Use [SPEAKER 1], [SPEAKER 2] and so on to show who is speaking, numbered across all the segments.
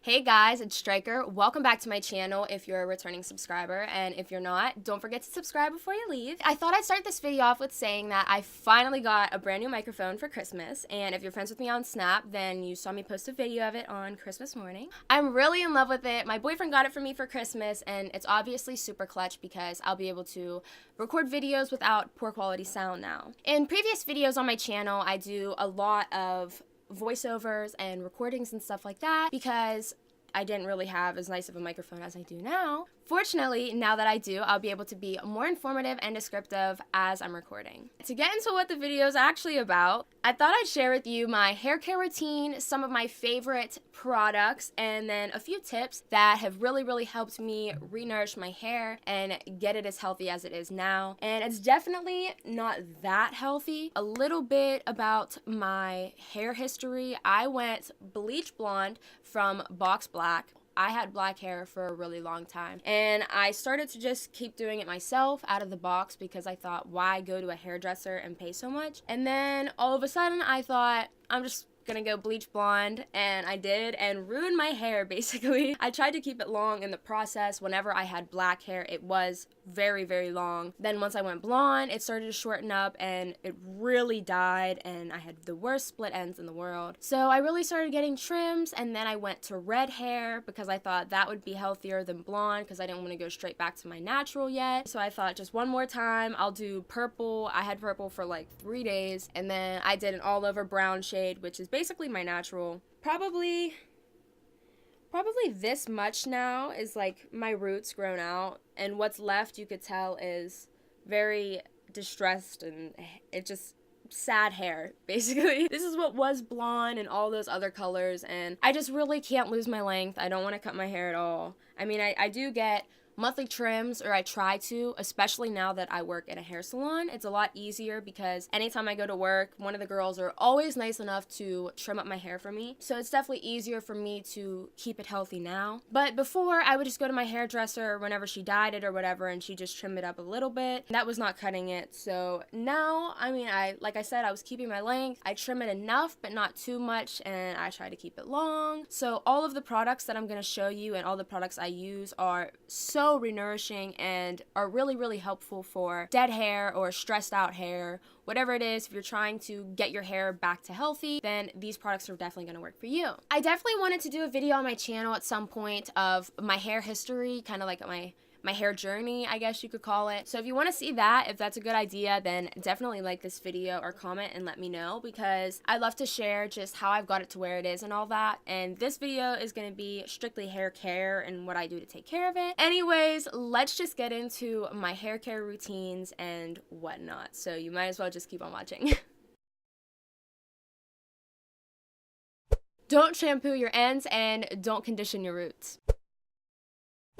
[SPEAKER 1] Hey guys, it's Strykar. Welcome back to my channel if you're a returning subscriber, and if you're not, don't forget to subscribe before you leave. I thought I'd start this video off with saying that I finally got a brand new microphone for Christmas, and if you're friends with me on Snap, then you saw me post a video of it on Christmas morning. I'm really in love with it. My boyfriend got it for me for Christmas, and it's obviously super clutch because I'll be able to record videos without poor quality sound now. In previous videos on my channel, I do a lot of voiceovers and recordings and stuff like that because I didn't really have as nice of a microphone as I do now. Fortunately, now that I do, I'll be able to be more informative and descriptive as I'm recording. To get into what the video is actually about, I thought I'd share with you my hair care routine, some of my favorite products, and then a few tips that have really helped me re-nourish my hair and get it as healthy as it is now. And it's definitely not that healthy. A little bit about my hair history. I went bleach blonde from box black. I had black hair for a really long time, and I started to just keep doing it myself out of the box because I thought, why go to a hairdresser and pay so much? And then all of a sudden I thought, I'm just gonna go bleach blonde, and I did, and ruined my hair basically. I tried to keep it long in the process. Whenever I had black hair, it was very long. Then once I went blonde, it started to shorten up and it really died, and I had the worst split ends in the world. So I really started getting trims, and then I went to red hair because I thought that would be healthier than blonde because I didn't want to go straight back to my natural yet. So I thought just one more time I'll do purple. I had purple for like 3 days, and then I did an all over brown shade, which is basically my natural. Probably this much now is like my roots grown out, and what's left, you could tell, is very distressed and it just sad hair basically. This is what was blonde and all those other colors, and I just really can't lose my length. I don't want to cut my hair at all. I mean, I do get monthly trims, or I try to, especially now that I work in a hair salon. It's a lot easier because anytime I go to work, one of the girls are always nice enough to trim up my hair for me. So it's definitely easier for me to keep it healthy now. But before, I would just go to my hairdresser whenever she dyed it or whatever, and she just trimmed it up a little bit. That was not cutting it. So now, I mean, like I said, I was keeping my length. I trim it enough, but not too much, and I try to keep it long. So all of the products that I'm going to show you and all the products I use are so renourishing and are really helpful for dead hair or stressed out hair. Whatever it is, if you're trying to get your hair back to healthy, then these products are definitely going to work for you. I definitely wanted to do a video on my channel at some point of my hair history, kind of like my hair journey, I guess you could call it. So if you want to see that, if that's a good idea, then definitely like this video or comment and let me know, because I love to share just how I've got it to where it is and all that. And this video is going to be strictly hair care and what I do to take care of it. Anyways, let's just get into my hair care routines and whatnot. So you might as well just keep on watching. Don't shampoo your ends and don't condition your roots.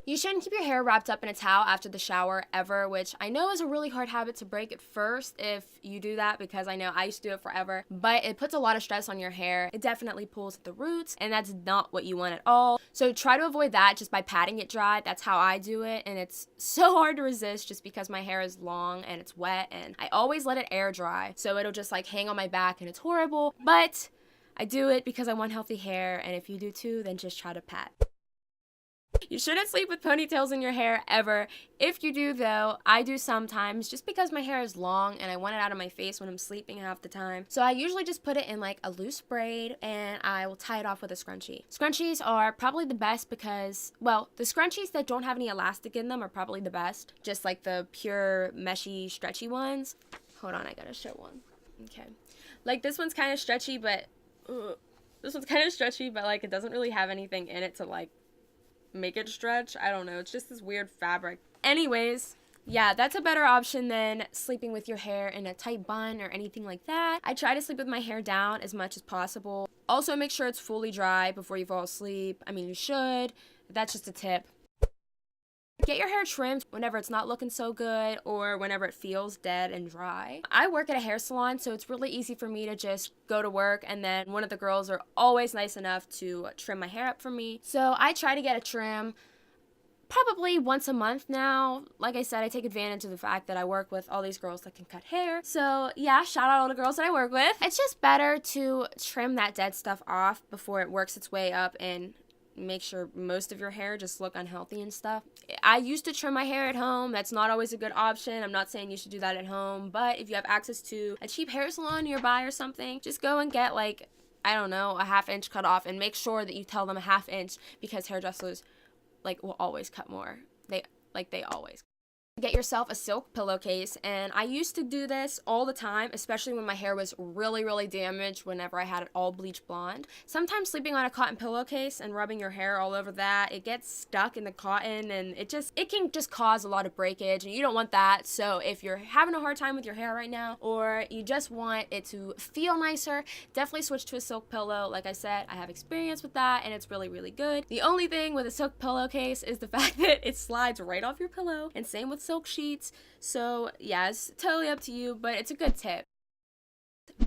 [SPEAKER 1] You shouldn't keep your hair wrapped up in a towel after the shower ever, which I know is a really hard habit to break at first if you do that, because I know I used to do it forever, but it puts a lot of stress on your hair. It definitely pulls at the roots, and that's not what you want at all. So try to avoid that just by patting it dry. That's how I do it, and it's so hard to resist just because my hair is long and it's wet, and I always let it air dry, so it'll just like hang on my back and it's horrible, but I do it because I want healthy hair, and if you do too, then just try to pat. You shouldn't sleep with ponytails in your hair ever. If you do though, I do sometimes just because my hair is long and I want it out of my face when I'm sleeping half the time. So I usually just put it in like a loose braid and I will tie it off with a scrunchie. Scrunchies are probably the best because, well, the scrunchies that don't have any elastic in them are probably the best. Just like the pure meshy stretchy ones. Hold on, I gotta show one. Okay. Like this one's kind of stretchy, but like it doesn't really have anything in it to like make it stretch. I don't know, it's just this weird fabric. Anyways, yeah, that's a better option than sleeping with your hair in a tight bun or anything like that. I try to sleep with my hair down as much as possible. Also, make sure it's fully dry before you fall asleep. I mean, you should. That's just a tip. Get your hair trimmed whenever it's not looking so good or whenever it feels dead and dry. I work at a hair salon, so it's really easy for me to just go to work, and then one of the girls are always nice enough to trim my hair up for me. So I try to get a trim probably once a month now. Like I said, I take advantage of the fact that I work with all these girls that can cut hair. So yeah, shout out all the girls that I work with. It's just better to trim that dead stuff off before it works its way up and make sure most of your hair just look unhealthy and stuff. I used to trim my hair at home. That's not always a good option. I'm not saying you should do that at home, but if you have access to a cheap hair salon nearby or something, just go and get like, I don't know, a 1/2 inch cut off, and make sure that you tell them a 1/2 inch, because hairdressers like will always cut more. They always. Get yourself a silk pillowcase, and I used to do this all the time, especially when my hair was really damaged whenever I had it all bleach blonde. Sometimes sleeping on a cotton pillowcase and rubbing your hair all over that, it gets stuck in the cotton, and it can just cause a lot of breakage, and you don't want that. So if you're having a hard time with your hair right now, or you just want it to feel nicer, definitely switch to a silk pillow. Like I said, I have experience with that, and it's really good. The only thing with a silk pillowcase is the fact that it slides right off your pillow, and same with silk sheets. So yeah, it's totally up to you, but it's a good tip.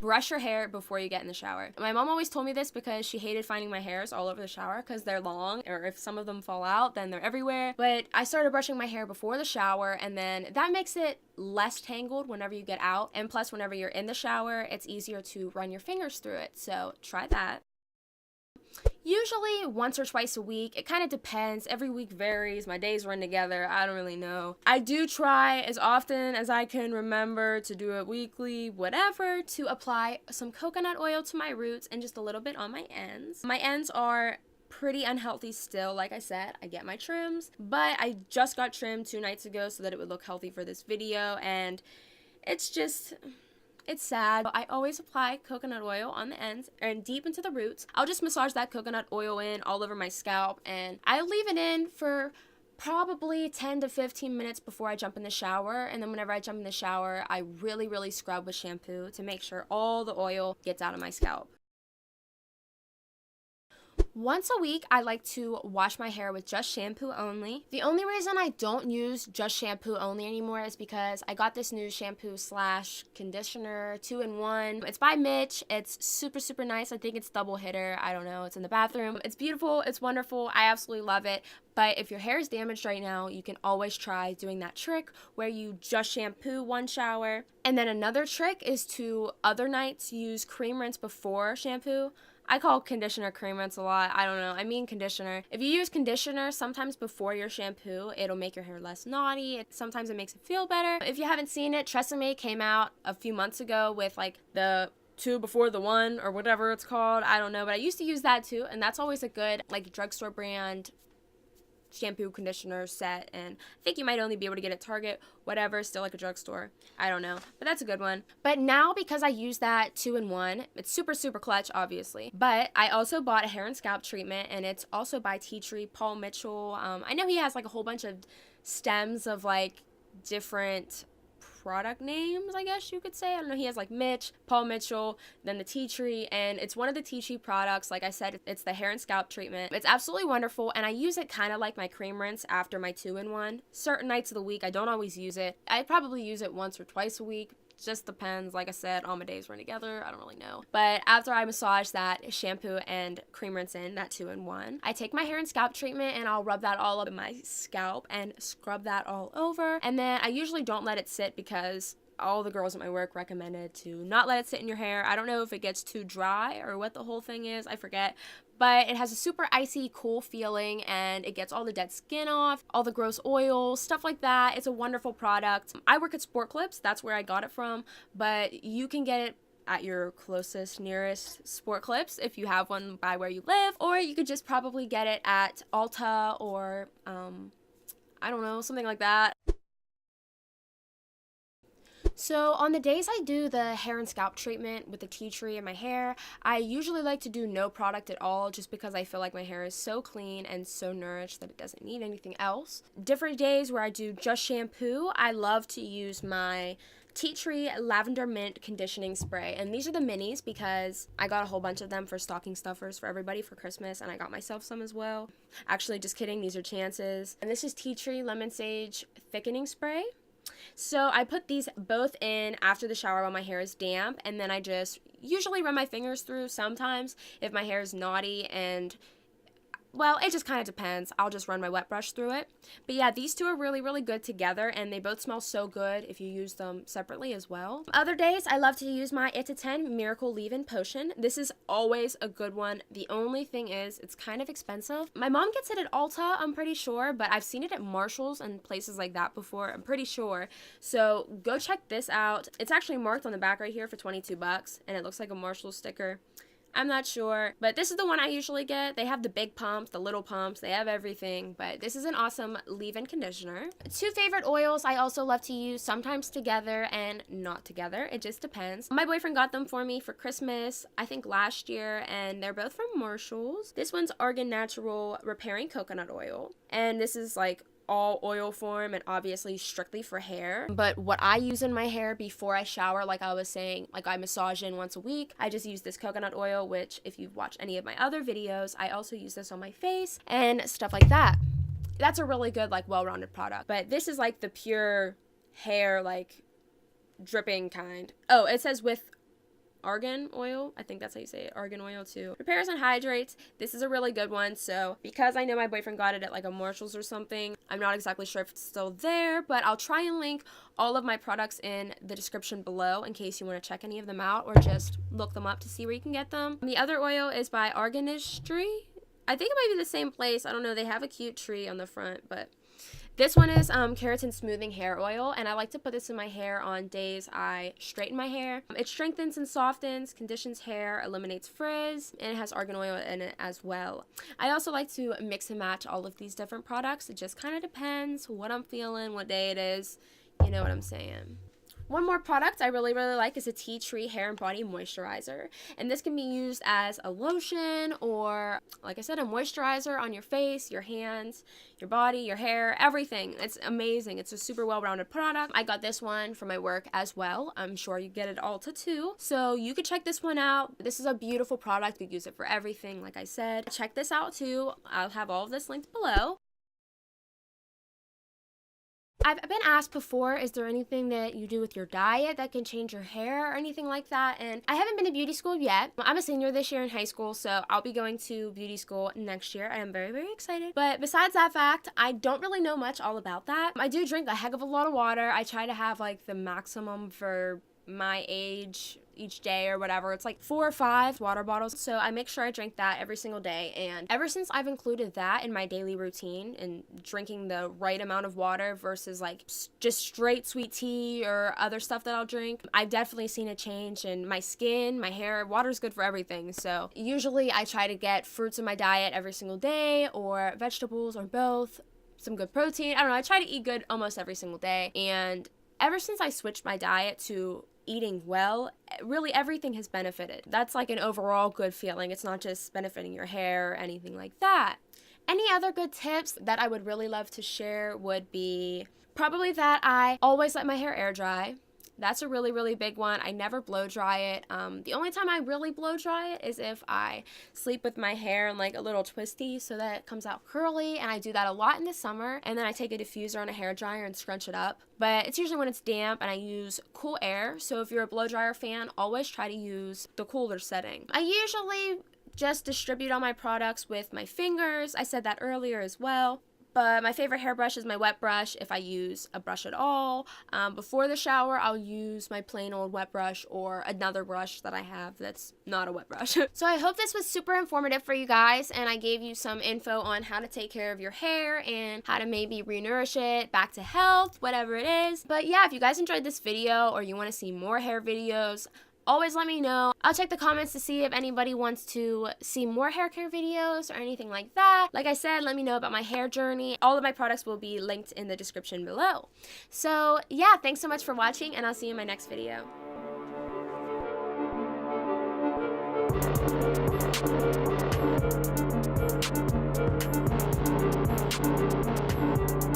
[SPEAKER 1] Brush your hair before you get in the shower. My mom always told me this because she hated finding my hairs all over the shower because they're long, or if some of them fall out, then they're everywhere. But I started brushing my hair before the shower, and then that makes it less tangled whenever you get out. And plus, whenever you're in the shower, it's easier to run your fingers through it. So try that. Usually once or twice a week. It kind of depends. Every week varies. My days run together. I don't really know. I do try as often as I can remember to do it weekly, whatever, to apply some coconut oil to my roots and just a little bit on my ends. My ends are pretty unhealthy still. Like I said, I get my trims, but I just got trimmed 2 nights ago so that it would look healthy for this video, and it's sad. I always apply coconut oil on the ends and deep into the roots. I'll just massage that coconut oil in all over my scalp, and I leave it in for probably 10 to 15 minutes before I jump in the shower. And then whenever I jump in the shower, I really scrub with shampoo to make sure all the oil gets out of my scalp. Once a week, I like to wash my hair with just shampoo only. The only reason I don't use just shampoo only anymore is because I got this new shampoo / conditioner 2-in-1. It's by Mitch. It's super nice. I think it's double hitter. I don't know. It's in the bathroom. It's beautiful. It's wonderful. I absolutely love it. But if your hair is damaged right now, you can always try doing that trick where you just shampoo one shower. And then another trick is to other nights use cream rinse before shampoo. I call conditioner cream rinse a lot. I don't know. I mean conditioner. If you use conditioner sometimes before your shampoo, it'll make your hair less knotty. Sometimes it makes it feel better. If you haven't seen it, Tresemme came out a few months ago with like the 2 before the 1 or whatever it's called. I don't know, but I used to use that too, and that's always a good like drugstore brand shampoo conditioner set, and I think you might only be able to get it at Target, whatever, still like a drugstore. I don't know, but that's a good one. But now, because I use that 2-in-1, it's super clutch, obviously. But I also bought a hair and scalp treatment, and it's also by Tea Tree, Paul Mitchell. I know he has like a whole bunch of stems of like different product names, I guess you could say. I don't know, he has like Mitch, Paul Mitchell, then the Tea Tree, and it's one of the Tea Tree products. Like I said, it's the hair and scalp treatment. It's absolutely wonderful, and I use it kind of like my cream rinse after my 2-in-1. Certain nights of the week, I don't always use it. I probably use it once or twice a week. Just depends. Like I said, all my days run together. I don't really know. But after I massage that shampoo and cream rinse in, that 2-in-1, I take my hair and scalp treatment and I'll rub that all up in my scalp and scrub that all over. And then I usually don't let it sit because all the girls at my work recommended to not let it sit in your hair. I don't know if it gets too dry or what the whole thing is. I forget. But it has a super icy, cool feeling, and it gets all the dead skin off, all the gross oils, stuff like that. It's a wonderful product. I work at Sport Clips. That's where I got it from. But you can get it at your closest, nearest Sport Clips if you have one by where you live. Or you could just probably get it at Ulta or, I don't know, something like that. So on the days I do the hair and scalp treatment with the tea tree in my hair, I usually like to do no product at all just because I feel like my hair is so clean and so nourished that it doesn't need anything else. Different days where I do just shampoo, I love to use my Tea Tree Lavender Mint Conditioning Spray. And these are the minis because I got a whole bunch of them for stocking stuffers for everybody for Christmas, and I got myself some as well. Actually, just kidding, these are chances. And this is Tea Tree Lemon Sage Thickening Spray. So I put these both in after the shower while my hair is damp, and then I just usually run my fingers through sometimes if my hair is knotty and Well, it just kind of depends. I'll just run my wet brush through it. But yeah, these two are really, really good together, and they both smell so good if you use them separately as well. Other days, I love to use my It to 10 Miracle Leave-In Potion. This is always a good one. The only thing is, it's kind of expensive. My mom gets it at Ulta, I'm pretty sure, but I've seen it at Marshall's and places like that before, I'm pretty sure. So go check this out. It's actually marked on the back right here for 22 bucks, and it looks like a Marshall's sticker. I'm not sure, but this is the one I usually get. They have the big pumps, the little pumps, they have everything, but this is an awesome leave-in conditioner. Two favorite oils I also love to use, sometimes together and not together. It just depends. My boyfriend got them for me for Christmas, I think last year, and they're both from Marshall's. This one's Arganatural Repairing Coconut Oil, and this is like all oil form and obviously strictly for hair. But what I use in my hair before I shower, like I was saying, like I massage in once a week, I just use this coconut oil, which if you've watched any of my other videos, I also use this on my face and stuff like that. That's a really good, like, well-rounded product. But this is like the pure hair, like dripping kind. Oh, it says with argan oil, I think that's how you say it, argan oil too. Repairs and hydrates. This is a really good one. So because I know my boyfriend got it at like a Marshall's or something, I'm not exactly sure if it's still there, but I'll try and link all of my products in the description below in case you want to check any of them out or just look them up to see where you can get them. The other oil is by Arganistry. I think it might be the same place. I don't know. They have a cute tree on the front, but this one is Keratin Smoothing Hair Oil, and I like to put this in my hair on days I straighten my hair. It strengthens and softens, conditions hair, eliminates frizz, and it has argan oil in it as well. I also like to mix and match all of these different products. It just kind of depends what I'm feeling, what day it is. You know what I'm saying. One more product I really, really like is a Tea Tree Hair and Body Moisturizer. And this can be used as a lotion or, like I said, a moisturizer on your face, your hands, your body, your hair, everything. It's amazing. It's a super well-rounded product. I got this one for my work as well. I'm sure you get it at Ulta too. So you could check this one out. This is a beautiful product. You use it for everything, like I said. Check this out too. I'll have all of this linked below. I've been asked before, is there anything that you do with your diet that can change your hair or anything like that? And I haven't been to beauty school yet. I'm a senior this year in high school, so I'll be going to beauty school next year. I am very, very excited. But besides that fact, I don't really know much all about that. I do drink a heck of a lot of water. I try to have like the maximum for my age each day or whatever. It's like 4 or 5 water bottles. So I make sure I drink that every single day. And ever since I've included that in my daily routine and drinking the right amount of water versus like just straight sweet tea or other stuff that I'll drink, I've definitely seen a change in my skin, my hair. Water's good for everything. So usually I try to get fruits in my diet every single day or vegetables or both, some good protein. I don't know. I try to eat good almost every single day. And ever since I switched my diet to eating well, really everything has benefited. That's like an overall good feeling. It's not just benefiting your hair or anything like that. Any other good tips that I would really love to share would be probably that I always let my hair air dry. That's a really, really big one. I never blow dry it. The only time I really blow dry it is if I sleep with my hair in like a little twisty so that it comes out curly, and I do that a lot in the summer, and then I take a diffuser on a hair dryer and scrunch it up. But it's usually when it's damp, and I use cool air. So if you're a blow dryer fan, always try to use the cooler setting. I usually just distribute all my products with my fingers. I said that earlier as well. But my favorite hairbrush is my wet brush if I use a brush at all. Before the shower, I'll use my plain old wet brush or another brush that I have that's not a wet brush. So I hope this was super informative for you guys, and I gave you some info on how to take care of your hair and how to maybe re-nourish it back to health, whatever it is. But yeah, if you guys enjoyed this video or you want to see more hair videos, always let me know. I'll check the comments to see if anybody wants to see more hair care videos or anything like that. Like I said, let me know about my hair journey. All of my products will be linked in the description below. So yeah, thanks so much for watching, and I'll see you in my next video.